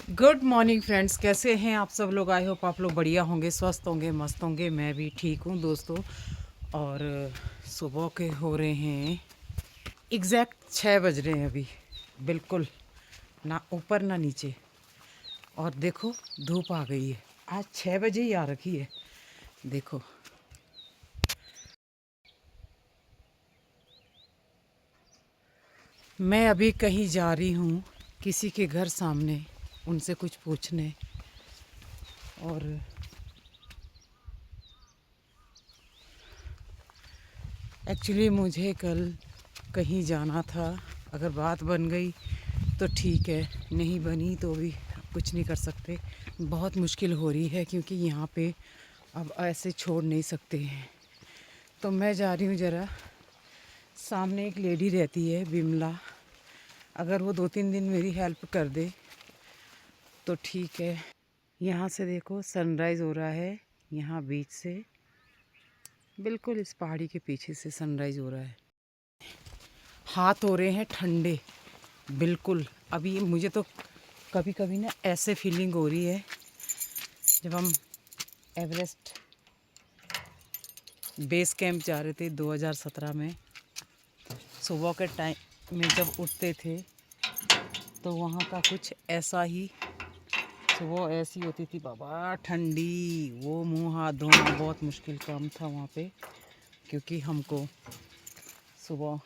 Good morning friends, कैसे हैं आप सब लोग। आई होप आप लोग बढ़िया होंगे, स्वस्थ होंगे, मस्त होंगे। मैं भी ठीक हूँ दोस्तों। और सुबह के हो रहे हैं एग्जैक्ट 6 बज रहे हैं अभी। बिल्कुल ना ऊपर ना नीचे। और देखो धूप आ गई है। आज 6 बजे ही आ रखी है। देखो मैं अभी कहीं जा रही हूँ किसी के घर सामने, उनसे कुछ पूछने। और एक्चुअली मुझे कल कहीं जाना था। अगर बात बन गई तो ठीक है, नहीं बनी तो भी कुछ नहीं कर सकते। बहुत मुश्किल हो रही है क्योंकि यहाँ पे अब ऐसे छोड़ नहीं सकते हैं। तो मैं जा रही हूँ ज़रा, सामने एक लेडी रहती है बिमला। अगर वो 2-3 दिन मेरी हेल्प कर दे तो ठीक है। यहाँ से देखो सनराइज़ हो रहा है, यहाँ बीच से बिल्कुल इस पहाड़ी के पीछे से सनराइज़ हो रहा है। हाथ हो रहे हैं ठंडे बिल्कुल। अभी मुझे तो कभी कभी ना ऐसे फीलिंग हो रही है जब हम एवरेस्ट बेस कैंप जा रहे थे 2017 में। सुबह के टाइम में जब उठते थे तो वहाँ का कुछ ऐसा ही सुबह ऐसी होती थी बाबा, ठंडी। वो मुंह हाथ धोना बहुत मुश्किल काम था वहाँ पे, क्योंकि हमको सुबह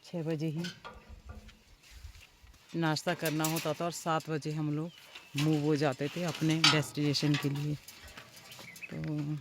6 बजे ही नाश्ता करना होता था और 7 बजे हम लोग मूव हो जाते थे अपने डेस्टिनेशन के लिए। तो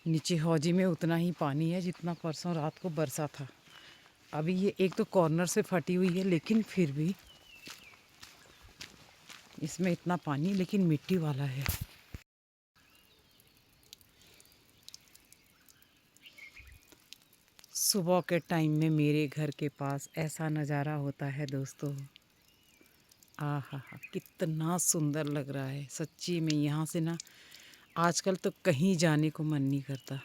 नीचे हौजी में उतना ही पानी है जितना परसों रात को बरसा था। अभी ये एक तो कॉर्नर से फटी हुई है, लेकिन फिर भी इसमें इतना पानी, लेकिन मिट्टी वाला है। सुबह के टाइम में मेरे घर के पास ऐसा नज़ारा होता है दोस्तों। आहा हा, कितना सुंदर लग रहा है सच्ची में। यहाँ से ना आजकल तो कहीं जाने को मन नहीं करता।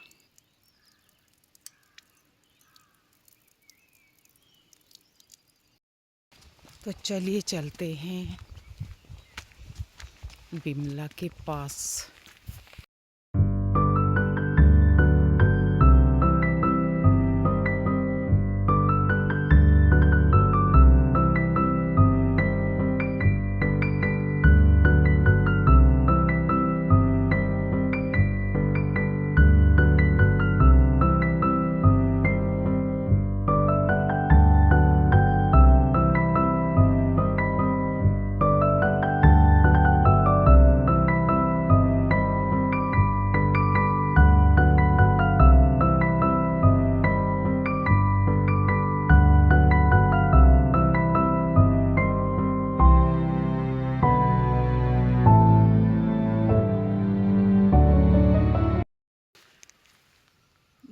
तो चलिए चलते हैं बिमला के पास।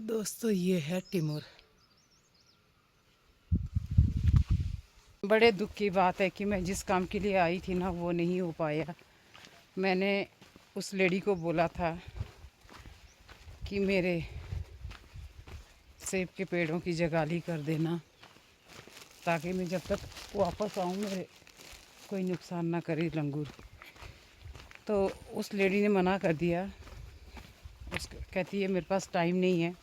दोस्तों ये है टिमोर। बड़े दुख की बात है कि मैं जिस काम के लिए आई थी ना वो नहीं हो पाया। मैंने उस लेडी को बोला था कि मेरे सेब के पेड़ों की जगाली कर देना, ताकि मैं जब तक वापस आऊँ मेरे कोई नुकसान ना करे लंगूर। तो उस लेडी ने मना कर दिया। कहती है मेरे पास टाइम नहीं है।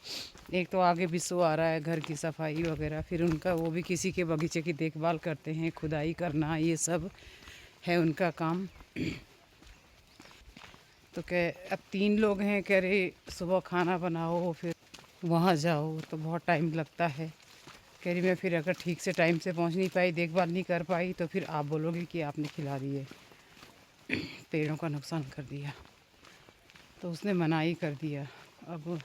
एक तो आगे बिस्सू आ रहा है, घर की सफाई वगैरह, फिर उनका वो भी किसी के बगीचे की देखभाल करते हैं, खुदाई करना, ये सब है उनका काम। तो कह अब 3 लोग हैं, कह रहे सुबह खाना बनाओ फिर वहाँ जाओ तो बहुत टाइम लगता है। कह रही मैं फिर अगर ठीक से टाइम से पहुँच नहीं पाई, देखभाल नहीं कर पाई, तो फिर आप बोलोगे कि आपने खिला दिए, पेड़ों का नुकसान कर दिया। तो उसने मना ही कर दिया। अब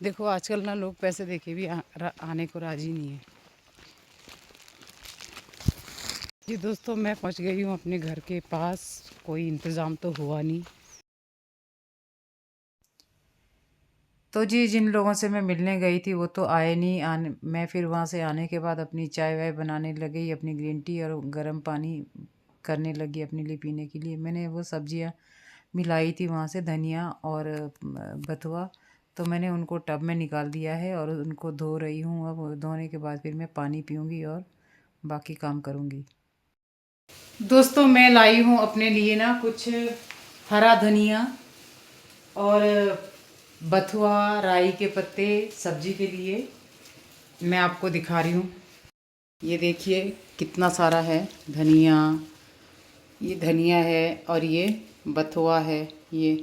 देखो आजकल ना लोग पैसे देके भी आने को राज़ी नहीं है। जी दोस्तों, मैं पहुंच गई हूँ अपने घर के पास। कोई इंतज़ाम तो हुआ नहीं। तो जी जिन लोगों से मैं मिलने गई थी वो तो आए नहीं। आने मैं फिर वहाँ से आने के बाद अपनी चाय वाय बनाने लगी, अपनी ग्रीन टी और गर्म पानी करने लगी अपने लिए पीने के लिए। मैंने वो सब्जियां मिलाई थी वहाँ से, धनिया और बथुआ, तो मैंने उनको टब में निकाल दिया है और उनको धो रही हूँ। अब धोने के बाद फिर मैं पानी पीऊँगी और बाकी काम करूँगी। दोस्तों, मैं लाई हूँ अपने लिए ना कुछ हरा धनिया और बथुआ, राई के पत्ते सब्जी के लिए। मैं आपको दिखा रही हूँ, ये देखिए कितना सारा है धनिया। ये धनिया है और ये बथुआ है। ये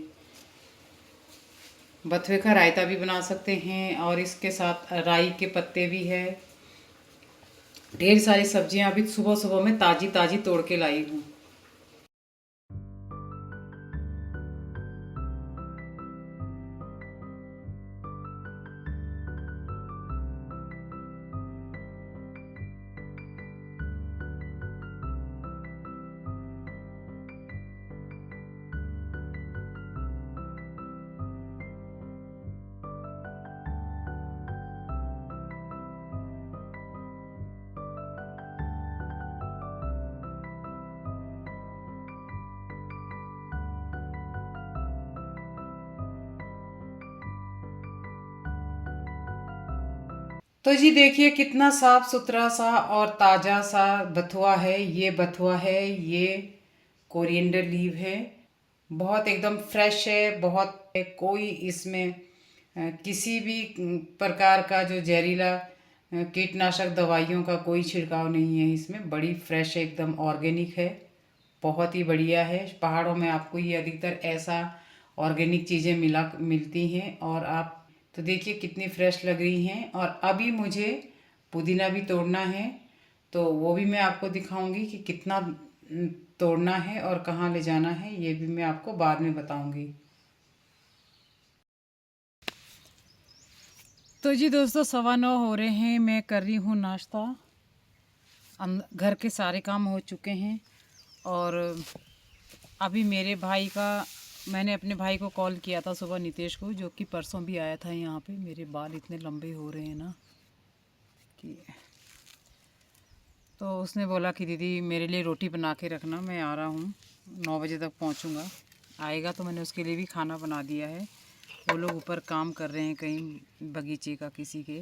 बथुए का रायता भी बना सकते हैं और इसके साथ राई के पत्ते भी है। ढेर सारी सब्जियां अभी सुबह सुबह में ताज़ी ताज़ी तोड़ के लाई हूँ। तो जी देखिए कितना साफ सुथरा सा और ताज़ा सा बथुआ है। ये बथुआ है, ये कोरिएंडर लीव है, बहुत एकदम फ्रेश है। बहुत कोई इसमें किसी भी प्रकार का जो जहरीला कीटनाशक दवाइयों का कोई छिड़काव नहीं है इसमें। बड़ी फ्रेश है, एकदम ऑर्गेनिक है, बहुत ही बढ़िया है। पहाड़ों में आपको ये अधिकतर ऐसा ऑर्गेनिक चीज़ें मिलती हैं। और आप तो देखिए कितनी फ्रेश लग रही हैं। और अभी मुझे पुदीना भी तोड़ना है, तो वो भी मैं आपको दिखाऊंगी कि कितना तोड़ना है और कहाँ ले जाना है, ये भी मैं आपको बाद में बताऊंगी। तो जी दोस्तों, 9:15 हो रहे हैं, मैं कर रही हूँ नाश्ता। घर के सारे काम हो चुके हैं और अभी मेरे भाई का, मैंने अपने भाई को कॉल किया था सुबह, नितेश को, जो कि परसों भी आया था यहाँ पे। मेरे बाल इतने लंबे हो रहे हैं ना कि, तो उसने बोला कि दीदी मेरे लिए रोटी बना के रखना, मैं आ रहा हूँ, 9 बजे तक पहुँचूँगा। आएगा तो मैंने उसके लिए भी खाना बना दिया है। वो लोग ऊपर काम कर रहे हैं, कहीं बगीचे का किसी के,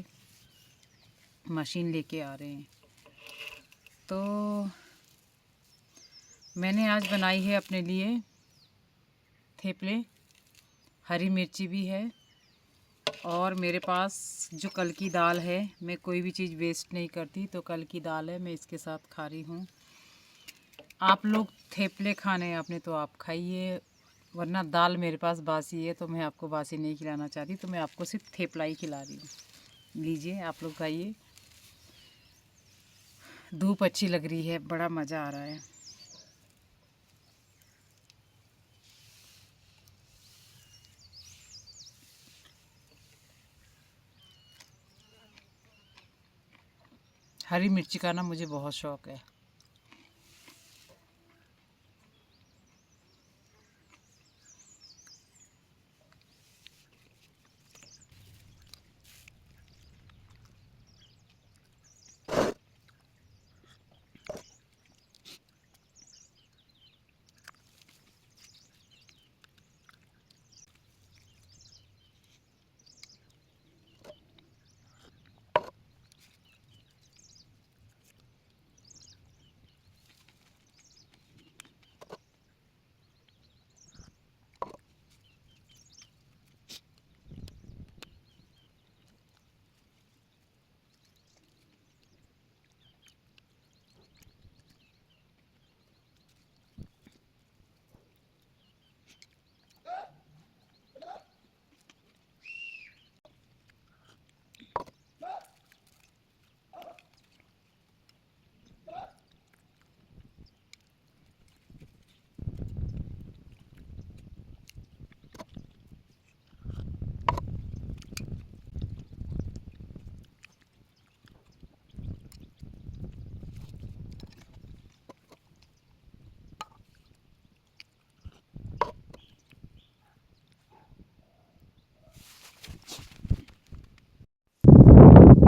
मशीन लेके आ रहे हैं। तो मैंने आज बनाई है अपने लिए थेपले, हरी मिर्ची भी है और मेरे पास जो कल की दाल है, मैं कोई भी चीज़ वेस्ट नहीं करती, तो कल की दाल है, मैं इसके साथ खा रही हूँ। आप लोग थेपले खाने हैं आपने तो आप खाइए, वरना दाल मेरे पास बासी है, तो मैं आपको बासी नहीं खिलाना चाहती, तो मैं आपको सिर्फ थेपला ही खिला रही हूँ। लीजिए आप लोग खाइए। धूप अच्छी लग रही है, बड़ा मज़ा आ रहा है। हरी मिर्ची का ना मुझे बहुत शौक़ है।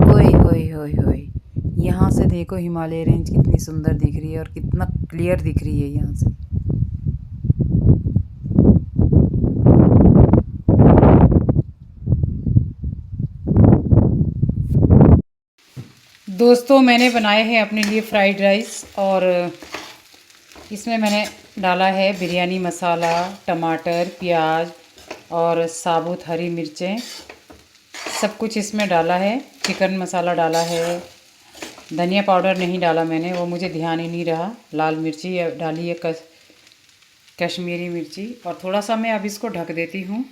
ओए होए होए होए, यहाँ से देखो हिमालय रेंज कितनी सुंदर दिख रही है और कितना क्लियर दिख रही है यहाँ से। दोस्तों मैंने बनाए हैं अपने लिए फ्राइड राइस और इसमें मैंने डाला है बिरयानी मसाला, टमाटर, प्याज और साबुत हरी मिर्चें, सब कुछ इसमें डाला है। चिकन मसाला डाला है, धनिया पाउडर नहीं डाला मैंने, वो मुझे ध्यान ही नहीं रहा। लाल मिर्ची डाली है, कश्मीरी मिर्ची, और थोड़ा सा मैं अब इसको ढक देती हूँ।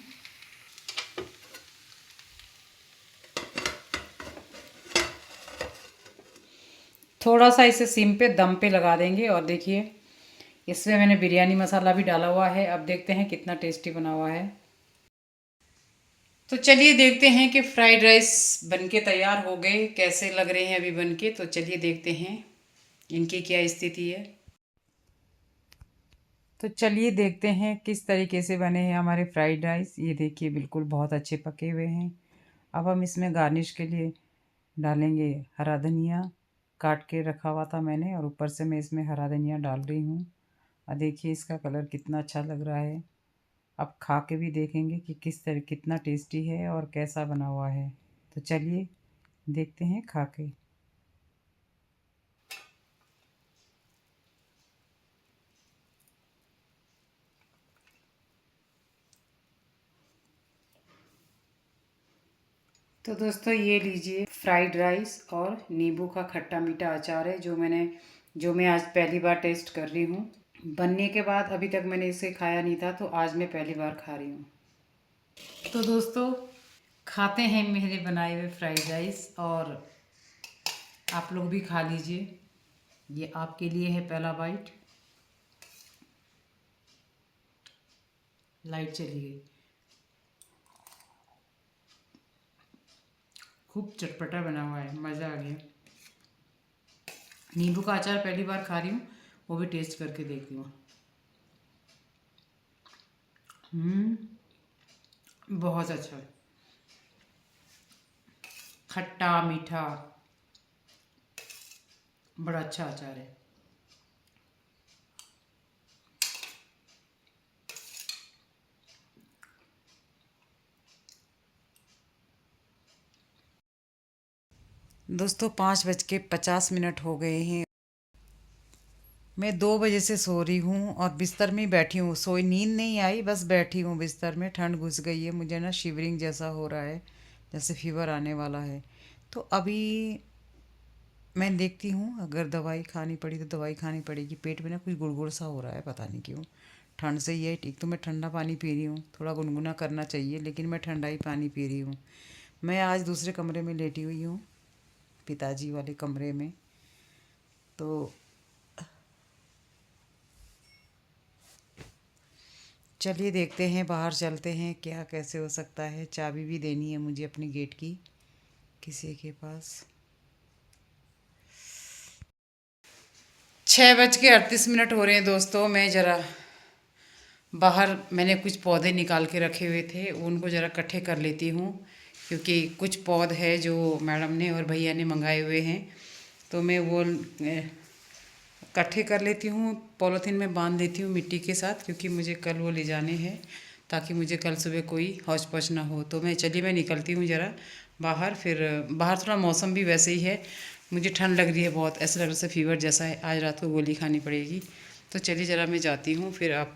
थोड़ा सा इसे सिम पे दम पे लगा देंगे। और देखिए इसमें मैंने बिरयानी मसाला भी डाला हुआ है। अब देखते हैं कितना टेस्टी बना हुआ है। तो चलिए देखते हैं कि फ्राइड राइस बनके तैयार हो गए, कैसे लग रहे हैं अभी बनके। तो चलिए देखते हैं इनकी क्या स्थिति है। तो चलिए देखते हैं किस तरीके से बने हैं हमारे फ्राइड राइस। ये देखिए बिल्कुल बहुत अच्छे पके हुए हैं। अब हम इसमें गार्निश के लिए डालेंगे हरा धनिया, काट के रखा हुआ था मैंने, और ऊपर से मैं इसमें हरा धनिया डाल रही हूँ। और देखिए इसका कलर कितना अच्छा लग रहा है। अब खा के भी देखेंगे कि कितना टेस्टी है और कैसा बना हुआ है। तो चलिए देखते हैं खा के। तो दोस्तों ये लीजिए फ्राइड राइस और नींबू का खट्टा मीठा अचार है, जो मैं आज पहली बार टेस्ट कर रही हूँ। बनने के बाद अभी तक मैंने इसे खाया नहीं था, तो आज मैं पहली बार खा रही हूँ। तो दोस्तों खाते हैं मेरे बनाए हुए फ्राइड राइस, और आप लोग भी खा लीजिए। ये आपके लिए है पहला बाइट। लाइट चली गई। खूब चटपटा बना हुआ है, मज़ा आ गया। नींबू का अचार पहली बार खा रही हूँ, वो भी टेस्ट करके देखती हूँ। बहुत अच्छा है, खट्टा मीठा, बड़ा अच्छा अचार है। दोस्तों 5:50 हो गए हैं। मैं 2 बजे से सो रही हूँ और बिस्तर में ही बैठी हूँ। सोई नींद नहीं आई, बस बैठी हूँ बिस्तर में। ठंड घुस गई है, मुझे ना शिवरिंग जैसा हो रहा है, जैसे फीवर आने वाला है। तो अभी मैं देखती हूँ, अगर दवाई खानी पड़ी तो दवाई खानी पड़ेगी। पेट में ना कुछ गुड़गुड़ सा हो रहा है, पता नहीं क्यों। ठंड से ही है। एक तो मैं ठंडा पानी पी रही हूँ, थोड़ा गुनगुना करना चाहिए, लेकिन मैं ठंडा ही पानी पी रही हूँ। मैं आज दूसरे कमरे में लेटी हुई हूँ, पिताजी वाले कमरे में। तो चलिए देखते हैं, बाहर चलते हैं, क्या कैसे हो सकता है। चाबी भी देनी है मुझे अपने गेट की किसी के पास। 6:38 हो रहे हैं दोस्तों। मैं ज़रा बाहर, मैंने कुछ पौधे निकाल के रखे हुए थे, उनको ज़रा इकट्ठे कर लेती हूँ, क्योंकि कुछ पौधे हैं जो मैडम ने और भैया ने मंगाए हुए हैं। तो मैं वो इकट्ठे कर लेती हूँ, पॉलीथीन में बांध देती हूँ मिट्टी के साथ, क्योंकि मुझे कल वो ले जाने हैं, ताकि मुझे कल सुबह कोई हौच पौच ना हो। तो मैं निकलती हूँ ज़रा बाहर। फिर बाहर थोड़ा मौसम भी वैसे ही है, मुझे ठंड लग रही है बहुत, ऐसा लग रहा है फीवर जैसा है। आज रात को गोली खानी पड़ेगी। तो चलिए ज़रा मैं जाती हूँ, फिर आप